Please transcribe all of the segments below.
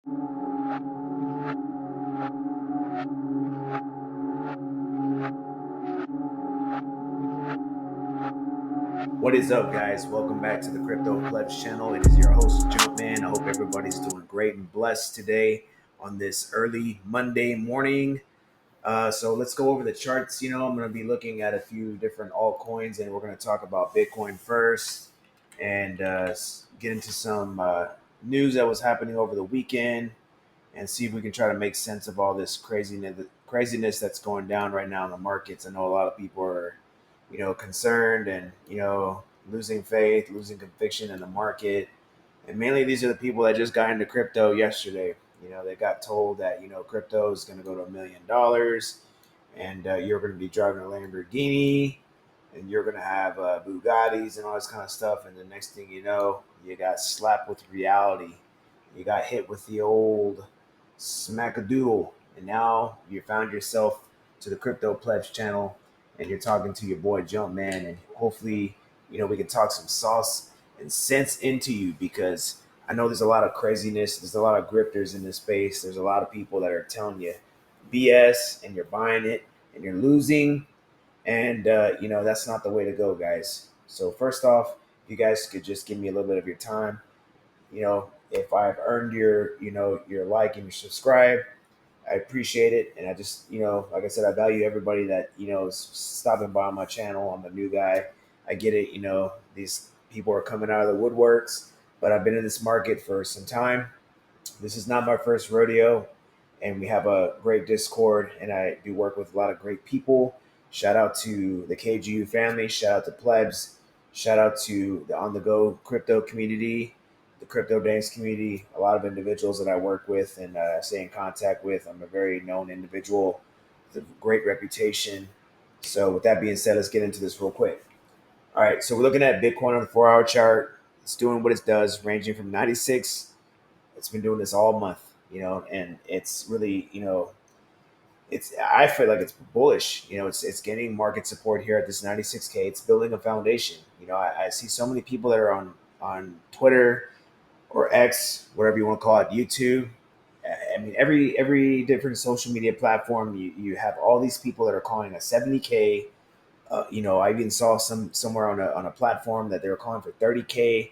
What is up, guys? Welcome back to the Crypto Plebz channel. It is your host, Jumpman. I hope everybody's doing great and blessed today on this early Monday morning. So let's go over the charts. I'm going to be looking at a few different altcoins, and we're going to talk about Bitcoin first and get into some news that was happening over the weekend and see if we can try to make sense of all this craziness that's going down right now in the markets. I know a lot of people are, concerned and, losing faith, losing conviction in the market. And mainly these are the people that just got into crypto yesterday. They got told that, crypto is going to go to $1 million and you're going to be driving a Lamborghini and you're going to have Bugattis and all this kind of stuff. And the next thing you know, you got slapped with reality. You got hit with the old smackadoodle. And now you found yourself to the Crypto Plebs channel and you're talking to your boy Jumpman. And hopefully, we can talk some sauce and sense into you because I know there's a lot of craziness. There's a lot of grifters in this space. There's a lot of people that are telling you BS and you're buying it and you're losing. And, that's not the way to go, guys. So, first off, you guys could just give me a little bit of your time. If I've earned your like and your subscribe, I appreciate it. And I just, like I said, I value everybody that, is stopping by my channel. I'm a new guy. I get it. These people are coming out of the woodworks, but I've been in this market for some time. This is not my first rodeo, and we have a great Discord, and I do work with a lot of great people. Shout out to the KGU family. Shout out to Plebs. Shout out to the on the go crypto community, the crypto dance community. A lot of individuals that I work with and stay in contact with. I'm a very known individual with a great reputation. So, with that being said, let's get into this real quick. All right, so we're looking at Bitcoin on the 4 hour chart. It's doing what it does, ranging from 96. It's been doing this all month, and it's really, it's I feel like it's bullish. It's getting market support here at this 96K. It's building a foundation. I see so many people that are on Twitter or X, whatever you want to call it, YouTube. I mean, every different social media platform, you have all these people that are calling a 70K. I even saw somewhere on a platform that they were calling for 30K.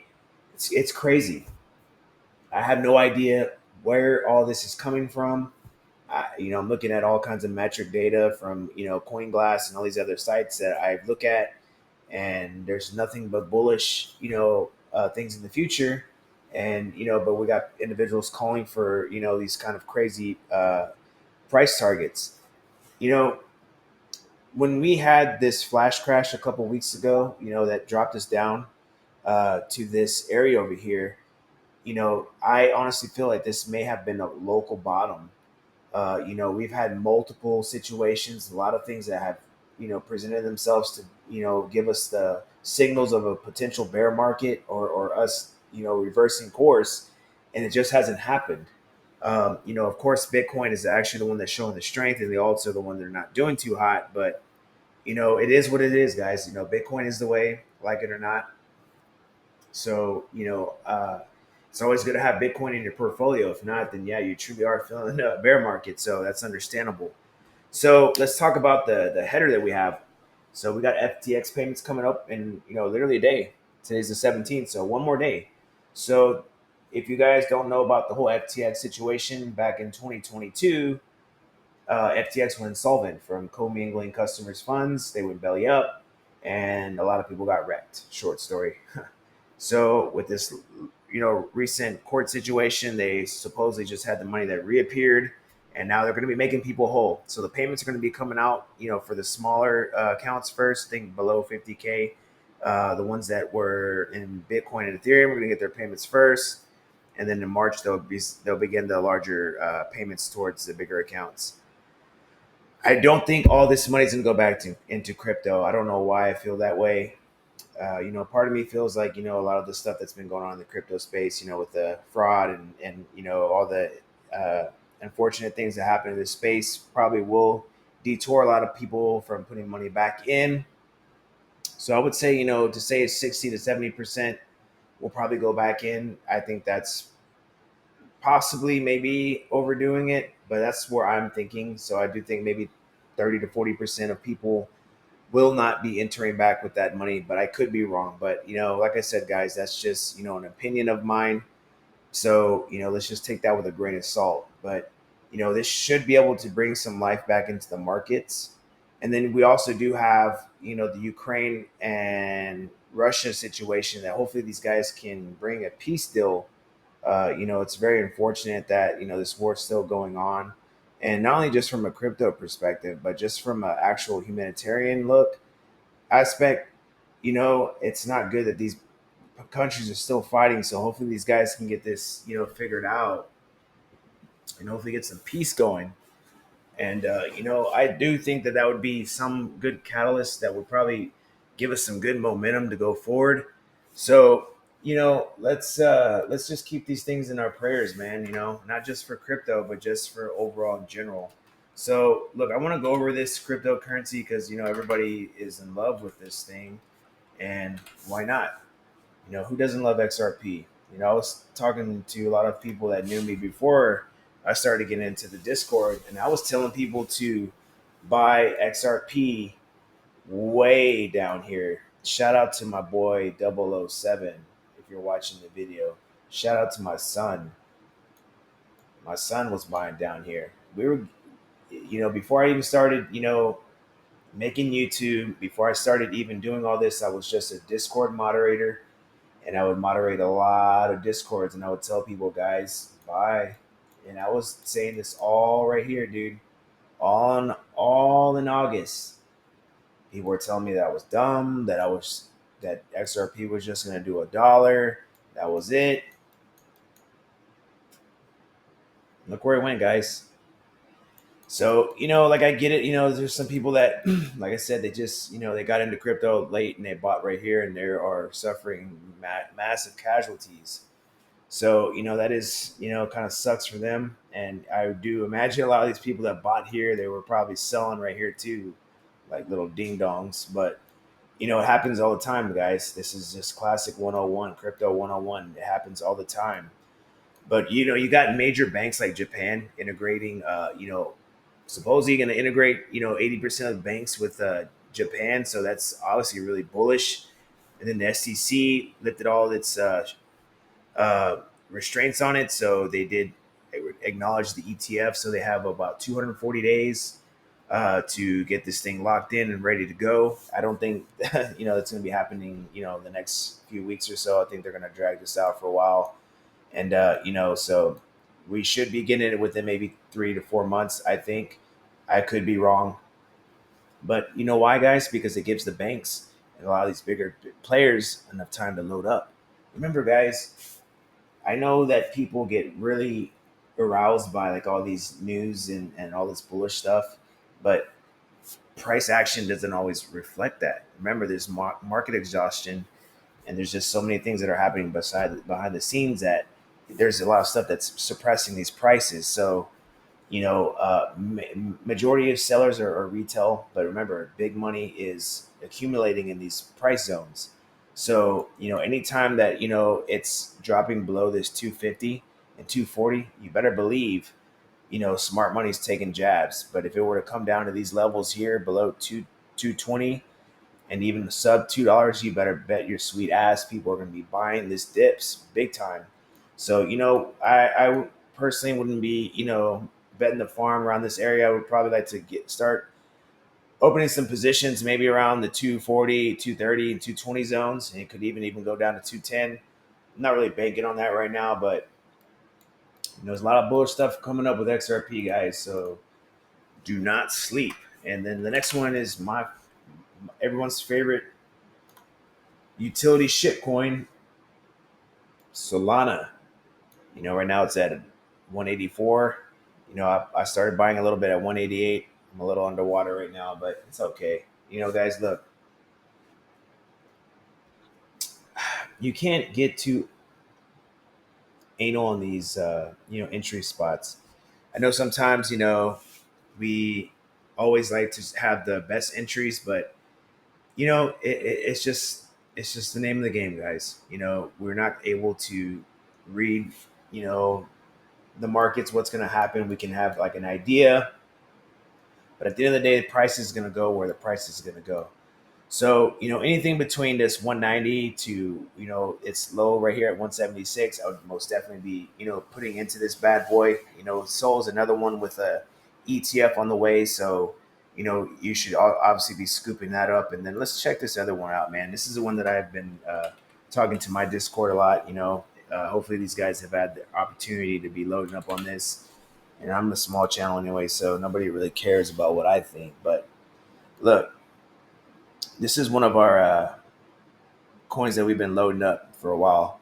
It's crazy. I have no idea where all this is coming from. I'm looking at all kinds of metric data from CoinGlass and all these other sites that I look at, and there's nothing but bullish things in the future. And but we got individuals calling for these kind of crazy price targets. You know, when we had this flash crash a couple weeks ago, that dropped us down to this area over here. I honestly feel like this may have been a local bottom. We've had multiple situations, a lot of things that have, presented themselves to, give us the signals of a potential bear market or us, reversing course, and it just hasn't happened. Of course, Bitcoin is actually the one that's showing the strength, and the alts are the one that are not doing too hot. But it is what it is, guys. Bitcoin is the way, like it or not. So, it's always good to have Bitcoin in your portfolio. If not, then yeah, you truly are feeling a bear market. So that's understandable. So let's talk about the header that we have. So we got FTX payments coming up in literally a day. Today's the 17th, so one more day. So if you guys don't know about the whole FTX situation back in 2022, FTX went insolvent from commingling customers' funds. They went belly up, and a lot of people got wrecked. Short story. So with this, recent court situation, they supposedly just had the money that reappeared, and now they're going to be making people whole. So the payments are going to be coming out, for the smaller accounts first, think below 50K. The ones that were in Bitcoin and Ethereum are going to get their payments first, and then in March they'll begin the larger payments towards the bigger accounts. I don't think all this money is going to go back into crypto. I don't know why I feel that way. Part of me feels like, a lot of the stuff that's been going on in the crypto space, with the fraud and all the unfortunate things that happen in this space probably will detour a lot of people from putting money back in. So I would say, to say it's 60 to 70% will probably go back in. I think that's possibly maybe overdoing it, but that's where I'm thinking. So I do think maybe 30 to 40% of people will not be entering back with that money, but I could be wrong. But like I said, guys, that's just an opinion of mine. So let's just take that with a grain of salt. But this should be able to bring some life back into the markets. And then we also do have the Ukraine and Russia situation that hopefully these guys can bring a peace deal. It's very unfortunate that this war is still going on, and not only just from a crypto perspective, but just from an actual humanitarian look aspect. It's not good that these countries are still fighting. So hopefully these guys can get this figured out, and hopefully get some peace going. And I do think that that would be some good catalyst that would probably give us some good momentum to go forward. So let's just keep these things in our prayers, man. Not just for crypto, but just for overall in general. So look, I want to go over this cryptocurrency because everybody is in love with this thing, and why not? Who doesn't love XRP? I was talking to a lot of people that knew me before I started getting into the Discord, and I was telling people to buy XRP way down here. Shout out to my boy 007 if you're watching the video. Shout out to my son. My son was buying down here. We were, before I even started, making YouTube, before I started even doing all this, I was just a Discord moderator, and I would moderate a lot of discords, and I would tell people, guys, bye. And I was saying this all right here, dude. All in August. People were telling me that I was dumb, that XRP was just gonna do $1. That was it. Look where it went, guys. So, like I get it, there's some people that, like I said, they just, they got into crypto late and they bought right here and they are suffering massive casualties. So, that is, kind of sucks for them. And I do imagine a lot of these people that bought here, they were probably selling right here too, like little ding dongs. But, it happens all the time, guys. This is just classic 101, crypto 101. It happens all the time. But, you got major banks like Japan integrating, supposedly going to integrate, 80% of the banks with Japan. So that's obviously really bullish. And then the SEC lifted all its uh, restraints on it. So they did acknowledge the ETF. So they have about 240 days to get this thing locked in and ready to go. I don't think it's going to be happening. The next few weeks or so. I think they're going to drag this out for a while, and so we should be getting it within maybe 3 to 4 months. I think I could be wrong, but you know why, guys? Because it gives the banks and a lot of these bigger players enough time to load up. Remember, guys, I know that people get really aroused by like all these news and all this bullish stuff, but price action doesn't always reflect that. Remember, there's market exhaustion, and there's just so many things that are happening behind the scenes that there's a lot of stuff that's suppressing these prices. So majority of sellers are retail, but remember, big money is accumulating in these price zones. So anytime that it's dropping below this 250 and 240, you better believe smart money's taking jabs. But if it were to come down to these levels here below 220 and even sub $2, you better bet your sweet ass people are going to be buying this dips big time. So I personally wouldn't be betting the farm around this area. I would probably like to start opening some positions maybe around the 240, 230, and 220 zones, and it could even go down to 210. I'm not really banking on that right now, but there's a lot of bullish stuff coming up with XRP, guys. So do not sleep. And then the next one is my everyone's favorite utility shitcoin, Solana. Right now it's at 184. I started buying a little bit at 188. I'm a little underwater right now, but it's okay. Guys, look, you can't get too anal on these, entry spots. I know sometimes, we always like to have the best entries, but it's just the name of the game, guys. We're not able to read, you know, the markets, what's going to happen. We can have like an idea, but at the end of the day, the price is going to go where the price is going to go. So, anything between this 190 to, it's low right here at 176, I would most definitely be, putting into this bad boy. Sol's another one with a ETF on the way. So, you should obviously be scooping that up. And then let's check this other one out, man. This is the one that I've been talking to my Discord a lot. Hopefully these guys have had the opportunity to be loading up on this. And I'm a small channel anyway, so nobody really cares about what I think. But look, this is one of our coins that we've been loading up for a while,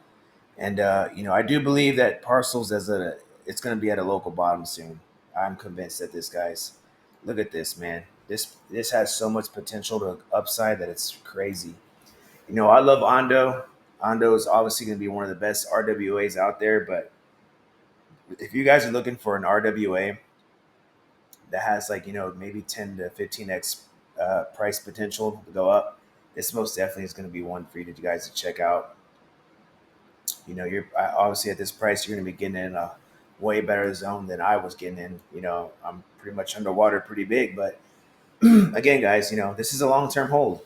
and I do believe that parcels it's going to be at a local bottom soon. I'm convinced that this guy's. Look at this, man. This has so much potential to upside that it's crazy. I love Ondo. Ondo is obviously going to be one of the best RWAs out there, but if you guys are looking for an RWA that has like maybe 10 to 15x price potential to go up, this most definitely is going to be one for you guys to check out. You're obviously at this price, you're going to be getting in a way better zone than I was getting in. I'm pretty much underwater pretty big, but again, guys, this is a long-term hold.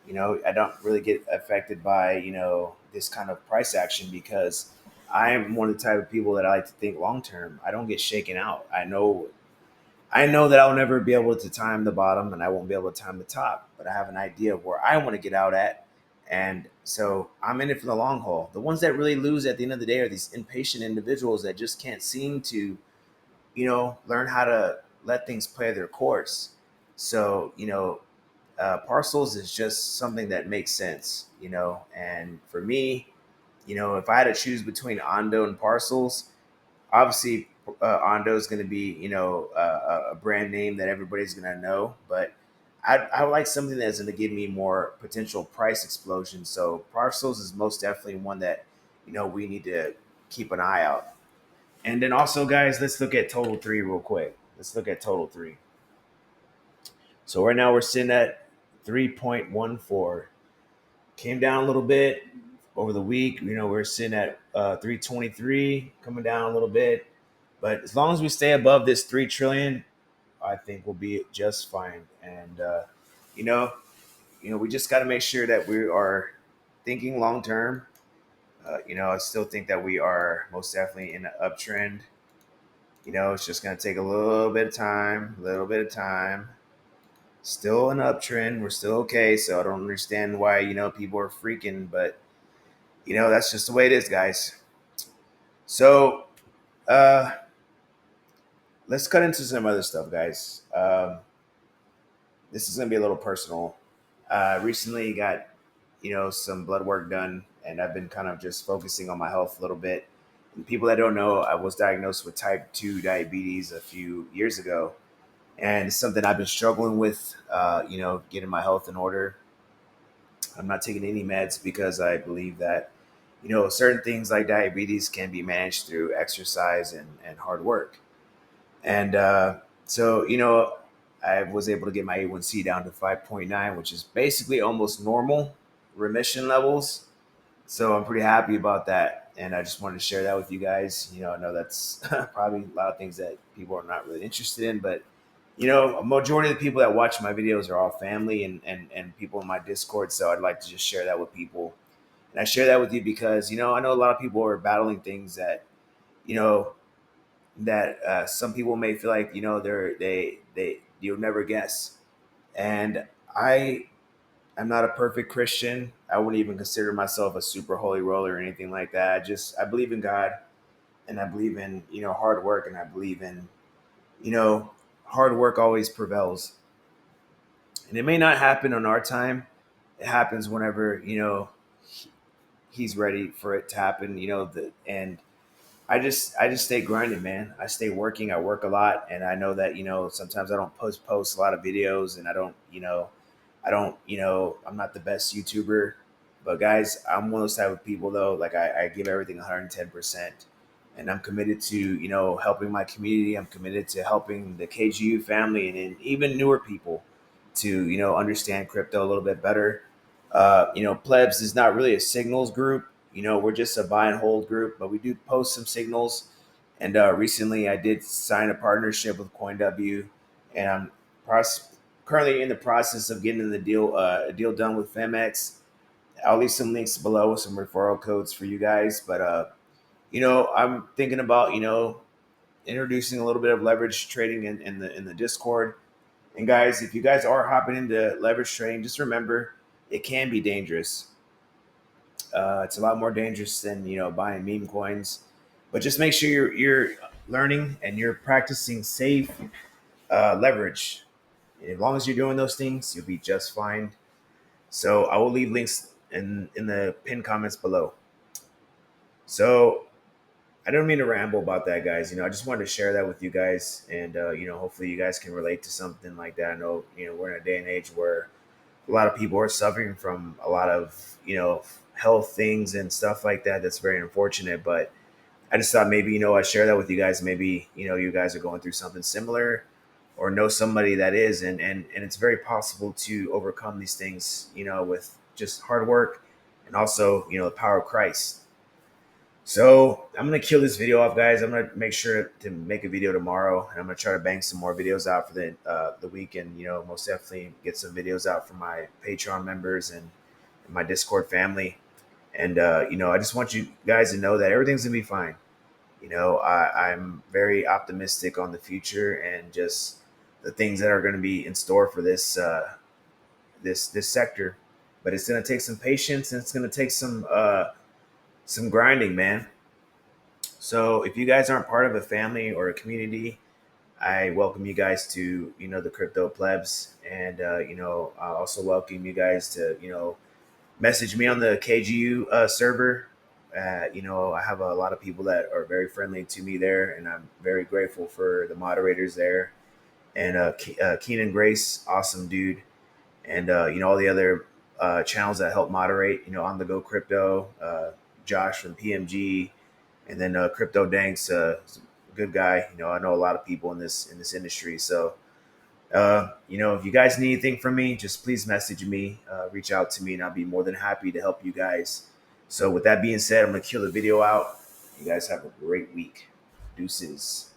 I don't really get affected by, this kind of price action because I am one of the type of people that I like to think long-term. I don't get shaken out. I know that I'll never be able to time the bottom and I won't be able to time the top, but I have an idea of where I want to get out at. And so I'm in it for the long haul. The ones that really lose at the end of the day are these impatient individuals that just can't seem to, learn how to let things play their course. So, parcels is just something that makes sense, and for me, if I had to choose between Ondo and parcels, obviously Ondo is going to be a brand name that everybody's going to know, but I would like something that's going to give me more potential price explosion. So parcels is most definitely one that we need to keep an eye out. And then also, guys, let's look at total three real quick. Let's look at total three. So right now we're sitting at 3.14. Came down a little bit over the week. We're sitting at 323, coming down a little bit. But as long as we stay above this 3 trillion, I think we'll be just fine. And you know, we just got to make sure that we are thinking long term. I still think that we are most definitely in an uptrend. It's just going to take a little bit of time, a little bit of time. Still an uptrend. We're still okay. So I don't understand why people are freaking, but that's just the way it is, guys. So uh, let's cut into some other stuff, guys. This is gonna be a little personal. Recently got some blood work done, and I've been kind of just focusing on my health a little bit. And people that don't know, I was diagnosed with type 2 diabetes a few years ago, and it's something I've been struggling with. Getting my health in order. I'm not taking any meds because I believe that certain things like diabetes can be managed through exercise and hard work. And so, I was able to get my A1C down to 5.9, which is basically almost normal remission levels. So I'm pretty happy about that. And I just wanted to share that with you guys. I know that's probably a lot of things that people are not really interested in, but a majority of the people that watch my videos are all family and people in my Discord. So I'd like to just share that with people. And I share that with you because, I know a lot of people are battling things that, you know, some people may feel like they you'll never guess. And I am not a perfect Christian. I wouldn't even consider myself a super holy roller or anything like that. I believe in God, and I believe in hard work, and I believe in you know hard work always prevails. And it may not happen on our time. It happens whenever He's ready for it to happen. And I just stay grinding, man. I stay working. I work a lot, and I know that sometimes I don't post a lot of videos, and I'm not the best YouTuber, but guys, I'm one of those type of people though. Like I give everything 110%, and I'm committed to helping my community. I'm committed to helping the KGU family, and then even newer people to understand crypto a little bit better. Plebs is not really a signals group. We're just a buy and hold group, but we do post some signals, And recently, I did sign a partnership with CoinW, and I'm currently in the process of getting a deal done with FMX. I'll leave some links below with some referral codes for you guys. But I'm thinking about introducing a little bit of leverage trading in the Discord. And guys, if you guys are hopping into leverage trading, just remember it can be dangerous. It's a lot more dangerous than buying meme coins. But just make sure you're learning and you're practicing safe leverage. As long as you're doing those things, you'll be just fine. So I will leave links in the pinned comments below. So I don't mean to ramble about that, guys. I just wanted to share that with you guys, and hopefully you guys can relate to something like that. I know we're in a day and age where a lot of people are suffering from a lot of health things and stuff like that. That's very unfortunate, but I just thought maybe I'd share that with you guys. Maybe you guys are going through something similar, or know somebody that is, and it's very possible to overcome these things with just hard work and also the power of Christ. So I'm gonna kill this video off, guys. I'm gonna make sure to make a video tomorrow, and I'm gonna try to bang some more videos out for the week, and most definitely get some videos out for my Patreon members and my Discord family. And I just want you guys to know that everything's gonna be fine. I'm very optimistic on the future and just the things that are going to be in store for this sector. But it's going to take some patience, and it's going to take some grinding, man. So if you guys aren't part of a family or a community, I welcome you guys to the Crypto Plebs, and I also welcome you guys to message me on the KGU server. I have a lot of people that are very friendly to me there, and I'm very grateful for the moderators there. And Keenan Grace, awesome dude, and all the other channels that help moderate. On the Go Crypto, Josh from PMG, and then Crypto Danks, good guy. I know a lot of people in this industry, so if you guys need anything from me, just please message me, reach out to me, and I'll be more than happy to help you guys. So with that being said, I'm gonna kill the video out. You guys have a great week. Deuces.